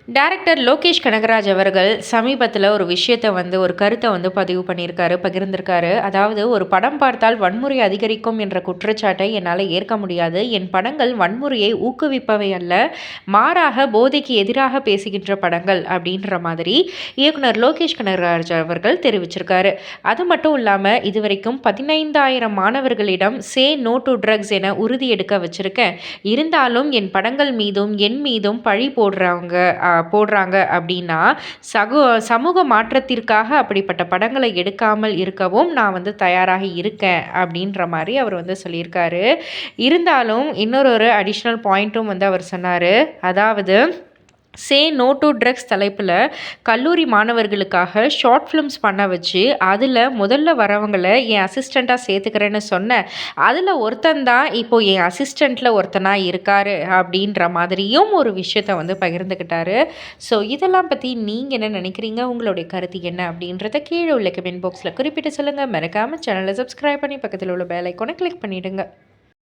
Director Lokesh Kanagaraj அவர்கள் சமீபத்தில் ஒரு கருத்தை பதிவு பண்ணியிருக்காரு, பகிர்ந்திருக்காரு. அதாவது, ஒரு படம் பார்த்தால் வன்முறை அதிகரிக்கும் என்ற குற்றச்சாட்டை என்னால் ஏற்க முடியாது. என் படங்கள் வன்முறையை ஊக்குவிப்பவை அல்ல, மாறாக போதைக்கு எதிராக பேசுகின்ற படங்கள் அப்படின்ற மாதிரி இயக்குனர் லோகேஷ் கனகராஜ் அவர்கள் தெரிவிச்சிருக்காரு. அது மட்டும் இல்லாமல், இதுவரைக்கும் 15,000 மாணவர்களிடம் சே நோ டு ட்ரக்ஸ் என உறுதி எடுக்க வச்சிருக்கேன். இருந்தாலும் என் படங்கள் மீதும் என் மீதும் பழி போடுறாங்க அப்படின்னா, சமூக மாற்றத்திற்காக அப்படிப்பட்ட படங்களை எடுக்காமல் இருக்கவும் நான் தயாராக இருக்கேன் அப்படின்ற மாதிரி அவர் சொல்லியிருக்காரு. இருந்தாலும் இன்னொரு அடிஷ்னல் பாயிண்ட்டும் அவர் சொன்னார். அதாவது, சே நோ டு ட்ரக்ஸ் தலைப்பில் கல்லூரி மாணவர்களுக்காக ஷார்ட் ஃபிலிம்ஸ் பண்ண வச்சு அதில் முதல்ல வரவங்களை என் அசிஸ்டண்ட்டாக சேர்த்துக்கிறேன்னு சொன்னேன். அதில் ஒருத்தந்தான் இப்போது என் அசிஸ்டண்ட்டில் ஒருத்தனாக இருக்கார் அப்படின்ற மாதிரியும் ஒரு விஷயத்தை பகிர்ந்துக்கிட்டாரு. ஸோ இதெல்லாம் பற்றி நீங்கள் என்ன நினைக்கிறீங்க? உங்களுடைய கருத்து என்ன அப்படின்றத கீழே உள்ள கமெண்ட் பாக்ஸில் குறிப்பிட்டு சொல்லுங்கள். மறக்காமல் சேனலை சப்ஸ்கிரைப் பண்ணி பக்கத்தில் உள்ள பெல் ஐக்கானை கிளிக் பண்ணிவிடுங்க.